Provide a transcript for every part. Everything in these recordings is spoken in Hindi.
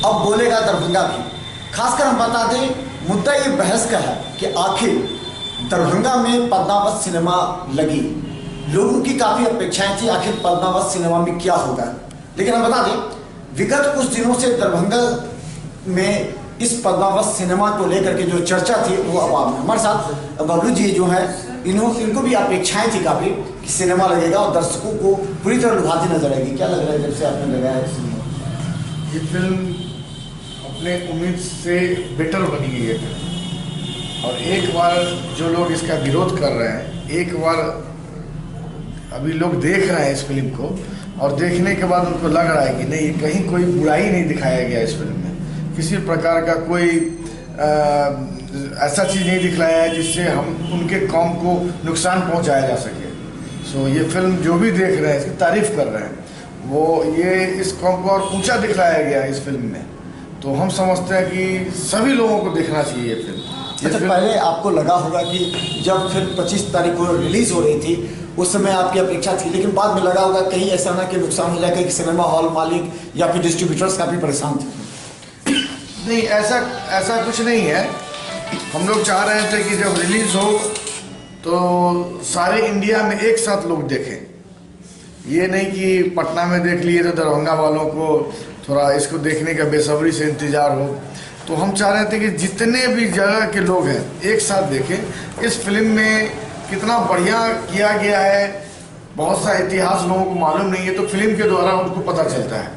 अब बोलेगा दरभंगा भी। खासकर हम बता दें, मुद्दा ये बहस का है कि आखिर दरभंगा में पद्मावत सिनेमा लगी, लोगों की काफ़ी अपेक्षाएं थी आखिर पद्मावत सिनेमा में क्या होगा। लेकिन हम बता दें, विगत कुछ दिनों से दरभंगा में इस पद्मावत सिनेमा को लेकर के जो चर्चा थी वो अब हमारे साथ बबलू जी जो है, इनको भी अपेक्षाएं थी काफ़ी कि सिनेमा लगेगा और दर्शकों को पूरी तरह लुभाती नजर आएगी। क्या लग रहा है जब से आपने लगाया है सिनेमा? ये फिल्म अपने उम्मीद से बेटर बनी गई है फिल्म, और एक बार जो लोग इसका विरोध कर रहे हैं, एक बार अभी लोग देख रहे हैं इस फिल्म को, और देखने के बाद उनको लग रहा है कि नहीं, कहीं कोई बुराई नहीं दिखाया गया इस फिल्म में, किसी प्रकार का कोई ऐसा चीज़ नहीं दिखलाया है जिससे हम उनके कौम को नुकसान पहुंचाया जा सके। सो ये फिल्म जो भी देख रहे हैं, इसकी तारीफ कर रहे हैं, वो ये इस कौम को और ऊंचा दिखलाया गया है इस फिल्म में। तो हम समझते हैं कि सभी लोगों को देखना चाहिए ये फिल्म। अच्छा, पहले आपको लगा होगा कि जब फिल्म 25 तारीख को रिलीज हो रही थी उस समय आपकी अपेक्षा थी, लेकिन बाद में लगा होगा कहीं ऐसा ना कि नुकसान हो जाए, कहीं सिनेमा हॉल मालिक या फिर डिस्ट्रीब्यूटर्स काफ़ी परेशान थे? नहीं, ऐसा कुछ नहीं है। हम लोग चाह रहे थे कि जब रिलीज़ हो तो सारे इंडिया में एक साथ लोग देखें। ये नहीं कि पटना में देख लिए तो दरभंगा वालों को थोड़ा इसको देखने का बेसब्री से इंतज़ार हो। तो हम चाह रहे थे कि जितने भी जगह के लोग हैं एक साथ देखें। इस फिल्म में कितना बढ़िया किया गया है, बहुत सा इतिहास लोगों को मालूम नहीं है, तो फिल्म के द्वारा उनको पता चलता है।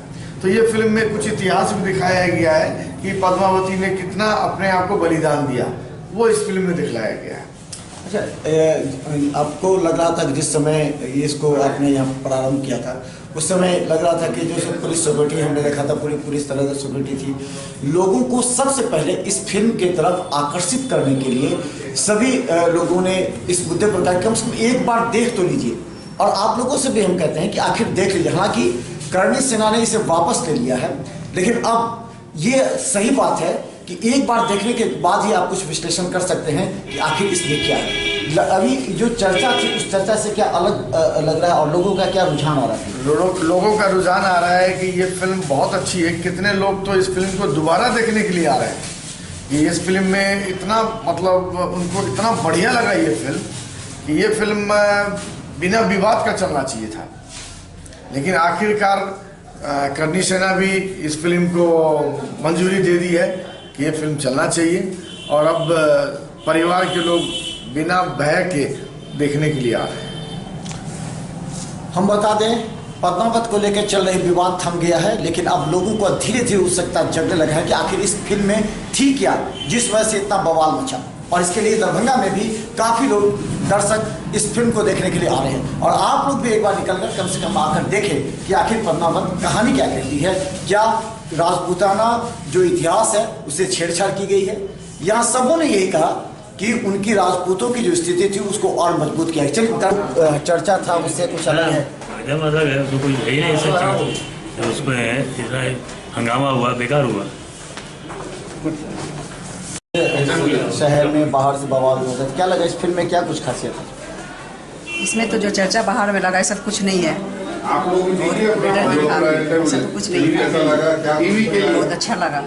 तो ये फिल्म में कुछ इतिहास भी दिखाया गया है कि पद्मावती ने कितना अपने आप को बलिदान दिया, वो इस फिल्म में दिखलाया गया है। अच्छा, आपको लग रहा था कि जिस समय इसको आपने यहाँ प्रारंभ किया था उस समय लग रहा था कि जो पुलिस सिक्योरिटी हमने देखा था, पूरी तरह से सिक्योरिटी थी, लोगों को सबसे पहले इस फिल्म की तरफ आकर्षित करने के लिए सभी लोगों ने इस मुद्दे पर कहा कम से कम एक बार देख तो लीजिए। और आप लोगों से भी हम कहते हैं कि आखिर देख लीजिए। हालांकि करणी सेना ने इसे वापस ले लिया है, लेकिन अब ये सही बात है कि एक बार देखने के बाद ही आप कुछ विश्लेषण कर सकते हैं कि आखिर इसमें क्या है। अभी जो चर्चा थी उस चर्चा से क्या अलग लग रहा है और लोगों का क्या रुझान आ रहा है? लोगों का रुझान आ रहा है कि ये फिल्म बहुत अच्छी है। कितने लोग तो इस फिल्म को दोबारा देखने के लिए आ रहे हैं कि इस फिल्म में इतना मतलब उनको इतना बढ़िया लगा ये फिल्म कि ये फिल्म बिना विवाद का चलना चाहिए था। लेकिन आखिरकार करणी सेना भी इस फिल्म को मंजूरी दे दी है कि ये फिल्म चलना चाहिए, और अब परिवार के लोग बिना भय के देखने के लिए आ रहे हैं। हम बता दें, पद्मावत को लेकर चल रही विवाद थम गया है, लेकिन अब लोगों को धीरे धीरे उत्सुकता जगने लगा है कि आखिर इस फिल्म में थी क्या जिस वजह से इतना बवाल मचा। और इसके लिए दरभंगा में भी काफ़ी लोग दर्शक इस फिल्म को देखने के लिए आ रहे हैं। और आप लोग भी एक बार निकलकर कम से कम आकर देखें कि आखिर पद्मावत कहानी क्या कहती है। क्या राजपूताना जो इतिहास है उसे छेड़छाड़ की गई है? यहाँ सबों ने यही कहा कि उनकी राजपूतों की जो स्थिति थी उसको और मजबूत किया। चलिए, चर्चा था उससे कुछ अलग है, अलग है, तो कोई है ही नहीं सब चीज़ उसमें इतना हंगामा हुआ, बेकार हुआ। शहर में बाहर से बवाल हो रहा है, क्या लगा इस फिल्म में क्या कुछ खासियत है? इसमें तो जो चर्चा बाहर में लगा सब कुछ नहीं है, ऐसा तो कुछ नहीं है, बहुत अच्छा लगा।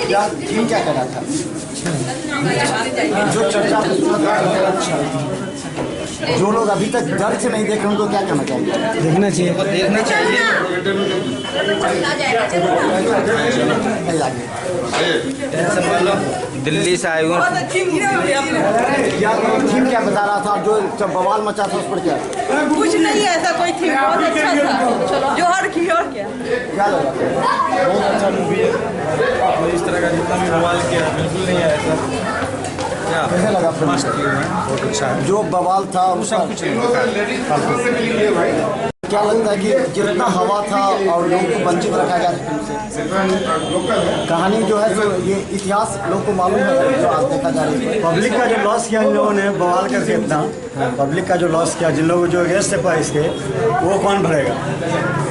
क्या थीम क्या कर रहा था जो चर्चा? जो लोग अभी तक डर से नहीं देख रहे उनको क्या कहना चाहिए? देखना चाहिए, देखना चाहिए। दिल्ली से आए हुए थीम क्या बता रहा था? जो बवाल मचा था उस पर क्या? कुछ नहीं है, ऐसा कोई थी, बहुत अच्छा था जो हर की। और क्या लगा? बहुत अच्छा मूवी है। इस तरह का जितना भी बवाल किया बिल्कुल नहीं है ऐसा। कैसे लगा? मस्त बहुत अच्छा है। जो बवाल था वो सब कुछ क्या लगता है कि जितना हवा था और लोगों को वंचित रखा गया फिल्म से? कहानी जो है जो ये इतिहास लोगों को मालूम है जो आज देखा जा रही है। पब्लिक का जो लॉस किया इन लोगों ने बवाल करके इतना, पब्लिक का जो लॉस किया, जिन लोगों जो गेस्ट थे प्राइस के, वो कौन भरेगा?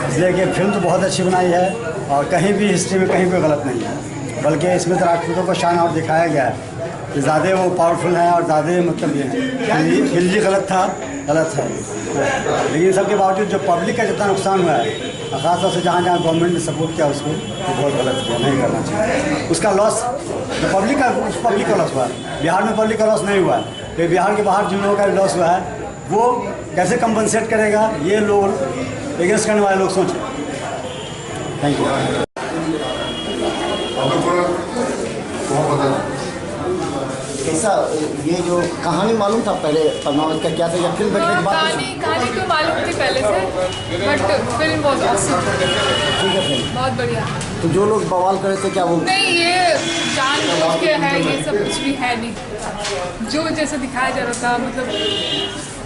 इसलिए कि फिल्म तो बहुत अच्छी बनाई है और कहीं भी हिस्ट्री में कहीं भी गलत नहीं है, बल्कि इसमें तो राजपूतों को शान और दिखाया गया है कि ज़्यादा वो पावरफुल है और ज़्यादा मतलब ये है खिलजी गलत है। लेकिन सबके बावजूद जो पब्लिक का जितना नुकसान हुआ है, खासतौर से जहाँ जहाँ गवर्नमेंट ने सपोर्ट किया उसको, तो बहुत गलत किया, नहीं करना चाहिए। उसका लॉस जो पब्लिक का लॉस हुआ है, बिहार में पब्लिक का लॉस नहीं हुआ है, तो बिहार के बाहर जिन लोगों का लॉस हुआ है वो कैसे कंपनसेट करेगा, ये लोग एगेंस्ट करने वाले लोग सोचें। Thank you. कैसा ये जो कहानी मालूम था पहले पद्मावत का क्या था, या फिल्म देखने के बाद? कहानी तो मालूम थी पहले से, बट फिल्म बहुत ऑसम, ठीक है फिल्म बहुत बढ़िया। तो जो लोग बवाल करे थे क्या वो नहीं, ये जानबूझ के है, ये सब कुछ भी है नहीं। जो जैसे दिखाया जा रहा था, मतलब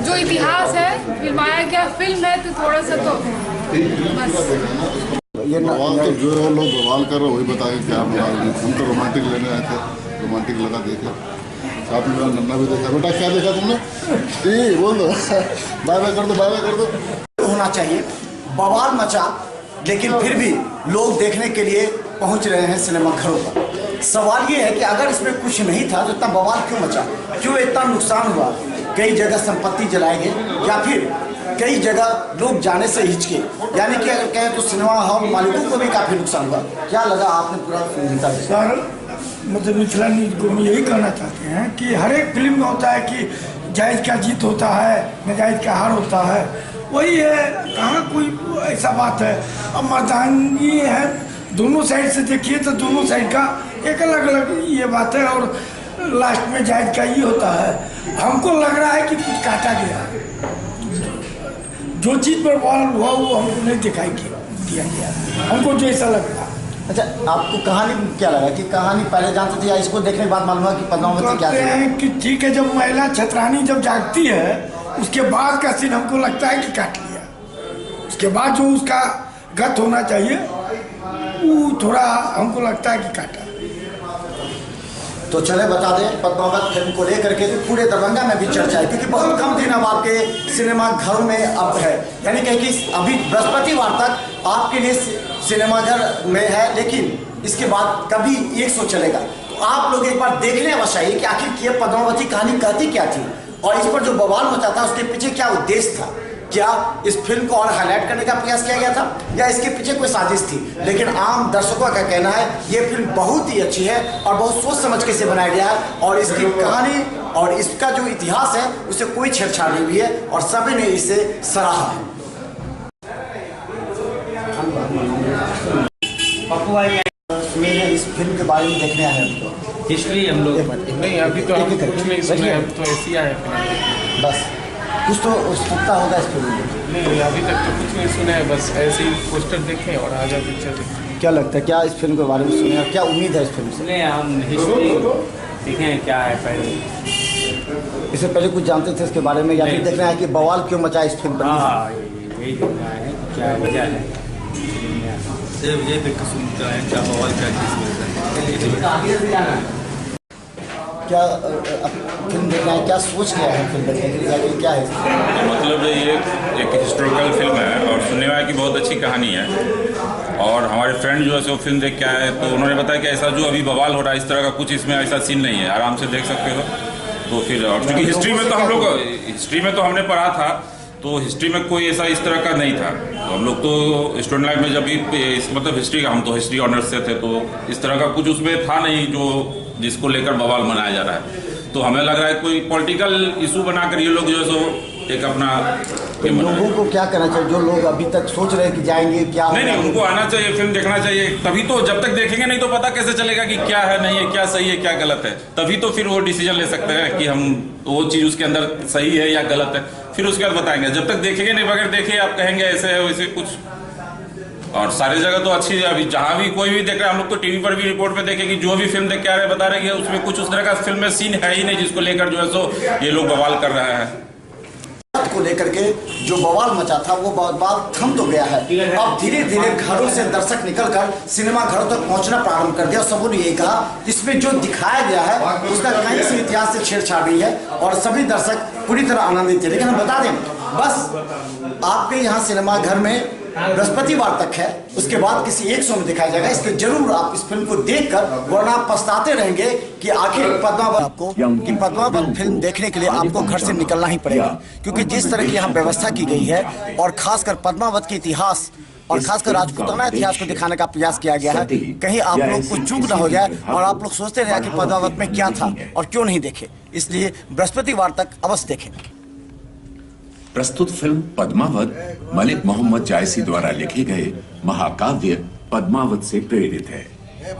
जो इतिहास है फिल्माया गया, फिल्म है तो थोड़ा सा तो बस ये बवाल तो जो लोग बवाल कर रहे हैं वही बताएं क्या बवाल। हम तो रोमांटिक लेने आए थे, रोमांटिक लगा देखे, साथ में मेरा नन्ना भी देखा। बेटा क्या देखा तुमने? ठीक बोल दो, बाय बाय कर दो, बाय बाय कर दो। होना चाहिए, बवाल मचा, लेकिन फिर भी लोग देखने के लिए पहुंच रहे हैं सिनेमा घरों पर। सवाल ये है कि अगर इसमें कुछ नहीं था तो इतना बवाल क्यों मचा, क्यों इतना नुकसान हुआ? कई जगह संपत्ति जलाए गए या फिर कई जगह लोग जाने से हिचके, यानी कि अगर कहें तो सिनेमा हॉल मालिकों को भी काफ़ी नुकसान हुआ। क्या लगा आपने पूरा फिल्म देखा? सर मतलब मिथिला न्यूज को हम यही कहना चाहते हैं कि हर एक फिल्म में होता है कि जायज़ का जीत होता है, नाजायज़ का हार होता है, वही है। कहाँ कोई ऐसा बात है? अब मर्दानगी है, दोनों साइड से देखिए तो दोनों साइड का एक अलग अलग ये बात है, और लास्ट में जायज़ का ये होता है। हमको लग रहा है कि कुछ काटा गया है, जो चीज़ पर बवाल हुआ वो हमको नहीं दिखाई दिया गया, हमको जो ऐसा लग रहा। अच्छा, आपको कहानी क्या लगा कि कहानी पहले जानते थे या इसको देखने के बाद मालूम हुआ कि पद्मावती क्या है कि ठीक है, जब महिला छतरानी जब जागती है उसके बाद का सीन हमको लगता है कि काट लिया, उसके बाद जो उसका गत होना चाहिए वो थोड़ा हमको लगता है कि काटा। तो चले बता दें, पद्मावत फिल्म को लेकर के पूरे दरभंगा में भी चर्चा है, क्योंकि बहुत कम दिन अब आपके सिनेमा घरों में अब है, यानी कि अभी बृहस्पतिवार तक आपके लिए सिनेमाघर में है, लेकिन इसके बाद कभी 1 शो चलेगा। तो आप लोग एक बार देखने अवश्य आइए कि आखिर ये पद्मावती कहानी कहती क्या थी, और इस पर जो बवाल मचा था उसके पीछे क्या उद्देश्य था। क्या इस फिल्म को और हाईलाइट करने का प्रयास किया गया था या इसके पीछे कोई साजिश थी? लेकिन आम दर्शकों का कहना है ये फिल्म बहुत ही अच्छी है और बहुत सोच समझ के इसे बनाया गया है, और इसकी कहानी और इसका जो इतिहास है उसे कोई छेड़छाड़ नहीं हुई है, और सभी ने इसे सराहा है। इस फिल्म के बारे में देखने आए हैं तो हिस्ट्री हम लोग नहीं, अभी तो हम कुछ नहीं सुने, हम तो ऐसे ही आए हैं। बस कुछ तो उत्सुकता होगा इस फिल्म में? नहीं, अभी तक तो कुछ नहीं सुना है, बस ऐसे ही पोस्टर देखें और आजा पिक्चर देखें। क्या लगता है, क्या इस फिल्म के बारे में सुने और क्या उम्मीद है इस फिल्म से? सुने हम हिस्ट्री देखें क्या है पहले, इससे पहले कुछ जानते थे इसके बारे में या फिर देखना है कि बवाल क्यों मचा इस फिल्म पर? हाँ, यही देखना है क्या वजह है, ये देख के सुनता है क्या बवाल क्या चीज़। क्या फिल्म देखना है, क्या सोच गया है फिल्म देखने के लिए, क्या है? मतलब ये एक हिस्टोरिकल फिल्म है और सुनने में आया कि बहुत अच्छी कहानी है, और हमारे फ्रेंड जो है सो फिल्म देख के आए तो उन्होंने बताया कि ऐसा जो अभी बवाल हो रहा है इस तरह का कुछ इसमें ऐसा सीन नहीं है, आराम से देख सकते हो। तो फिर और क्योंकि हिस्ट्री में तो हमने पढ़ा था, तो हिस्ट्री में कोई ऐसा इस तरह का नहीं था। तो हम लोग तो स्टूडेंट लाइफ में जब भी मतलब हिस्ट्री का, हम तो हिस्ट्री ऑनर्स से थे, तो इस तरह का कुछ उसमें था नहीं जो जिसको लेकर बवाल मनाया जा रहा है। तो हमें लग रहा है कोई पॉलिटिकल इशू बनाकर ये लोग जो है सो एक अपना लोगों को क्या करना चाहिए, जो लोग अभी तक सोच रहे हैं कि जाएंगे क्या? नहीं, उनको आना चाहिए, फिल्म देखना चाहिए, तभी तो जब तक देखेंगे नहीं तो पता कैसे चलेगा कि क्या है, नहीं है, क्या सही है, क्या गलत है। तभी तो फिर वो डिसीजन ले सकते हैं कि हम वो चीज़ उसके अंदर सही है या गलत है, फिर उसके बाद बताएंगे। जब तक देखेंगे नहीं, बगैर देखे आप कहेंगे ऐसे है वैसे कुछ। और सारी जगह तो अच्छी है, अभी जहाँ भी कोई भी देख रहा है, हम लोग तो टीवी पर भी रिपोर्ट में देखे कि जो भी फिल्म देख के आ रहे बता रहे हैं उसमें कुछ उस तरह का फिल्म में सीन है ही नहीं जिसको लेकर जो है सो ये लोग बवाल कर रहे हैं। को लेकर के जो बवाल मचा था वो बवाल थम तो गया है। अब धीरे धीरे घरों से दर्शक निकलकर सिनेमा घरों तक पहुंचना प्रारंभ कर दिया। सबों ने यही कहा इसमें जो दिखाया गया है उसका कहीं से इतिहास से छेड़छाड़ नहीं है और सभी दर्शक पूरी तरह आनंदित थे। लेकिन हम बता दें, बस आपके यहाँ सिनेमा घर में बृहस्पतिवार तक है, उसके बाद किसी एक शो में दिखाया जाएगा। इसके जरूर आप इस फिल्म को देखकर, वरना आप पछताते रहेंगे कि आखिर पद्मावत आपको कि पद्मावत फिल्म देखने के लिए आपको घर से निकलना ही पड़ेगा, क्योंकि जिस तरह की यहाँ व्यवस्था की गई है और खासकर पद्मावत के इतिहास और खासकर राजपूताना इतिहास को दिखाने का प्रयास किया गया है, कहीं आप लोग को चूक न हो जाए और आप लोग सोचते रहे कि पद्मावत में क्या था और क्यों नहीं देखे। इसलिए बृहस्पतिवार तक अवश्य देखें। प्रस्तुत फिल्म पद्मावत मलिक मोहम्मद जायसी द्वारा लिखे गए महाकाव्य पद्मावत से प्रेरित है,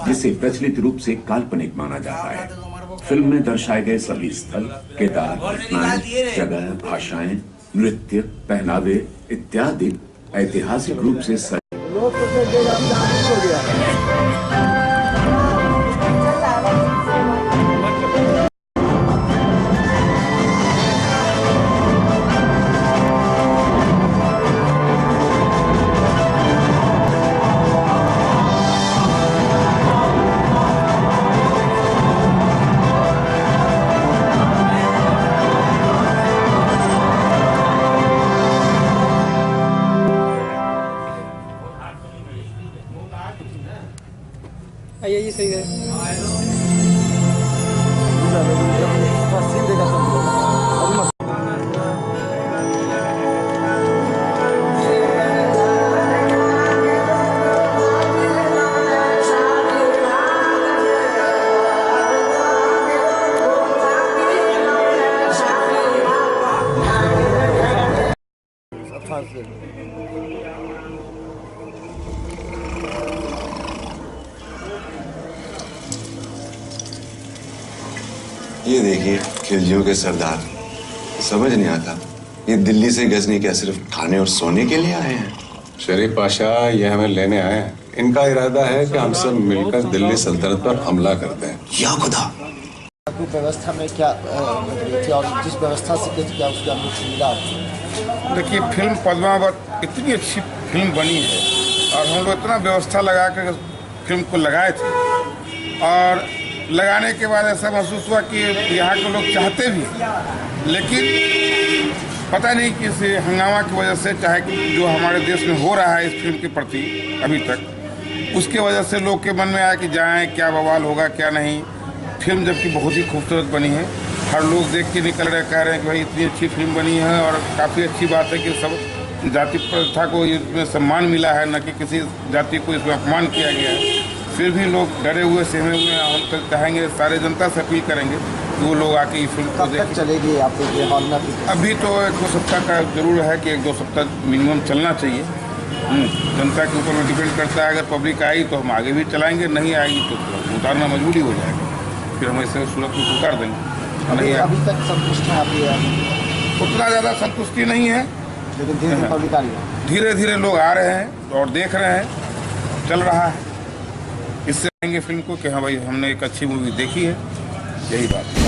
जिसे प्रचलित रूप से काल्पनिक माना जाता है। फिल्म में दर्शाए गए सभी स्थल, किरदार, घटनाएं, जगह, भाषाएं, नृत्य, पहनावे इत्यादि ऐतिहासिक रूप से ये सही है। ये देखिए खिलजियों के सरदार, समझ नहीं आता ये दिल्ली से गजनी क्या सिर्फ खाने और सोने के लिए आए हैं? शरीफ पाशा ये हमें लेने आए हैं। इनका इरादा है कि हम सब मिलकर दिल्ली सल्तनत पर हमला करते हैं। या खुदा, आपकी व्यवस्था में क्या थी और जिस व्यवस्था से की थी क्या उसका मिला? देखिए फिल्म पद्मावत इतनी अच्छी फिल्म बनी है और हम लोग इतना व्यवस्था लगा कर फिल्म को लगाए थे, और लगाने के बाद ऐसा महसूस हुआ कि यहाँ के लोग चाहते भी, लेकिन पता नहीं कि इस हंगामा की वजह से, चाहे कि जो हमारे देश में हो रहा है इस फिल्म के प्रति अभी तक, उसके वजह से लोग के मन में आया कि जाएं, क्या बवाल होगा क्या नहीं। फिल्म जबकि बहुत ही खूबसूरत बनी है, हर लोग देख के निकल रहे, कह रहे हैं कि भाई इतनी अच्छी फिल्म बनी है, और काफ़ी अच्छी बात है कि सब जाति प्रथा को इसमें सम्मान मिला है, न कि किसी जाति को इसमें अपमान किया गया है। फिर भी लोग डरे हुए सहमे हुए हैं। हम तो चाहेंगे, सारे जनता से अपील करेंगे कि वो लोग आके ये फिल्म को देखें। चलेगी आप हॉल में? अभी तो 1-2 सप्ताह का जरूर है कि 1-2 सप्ताह मिनिमम चलना चाहिए। जनता के ऊपर डिपेंड करता है, अगर पब्लिक आई तो हम आगे भी चलाएंगे, नहीं आएगी तो उतारना मजबूरी हो जाएगा, फिर हम ऐसे सूरत में उतार देंगे। नहीं अभी तक संतुष्ट है आप? उतना ज़्यादा संतुष्टि नहीं है, लेकिन धीरे पब्लिक आ रही है, धीरे धीरे लोग आ रहे हैं और देख रहे हैं, चल रहा है। इससे आएंगे फिल्म को कि हाँ भाई हमने एक अच्छी मूवी देखी है, यही बात है।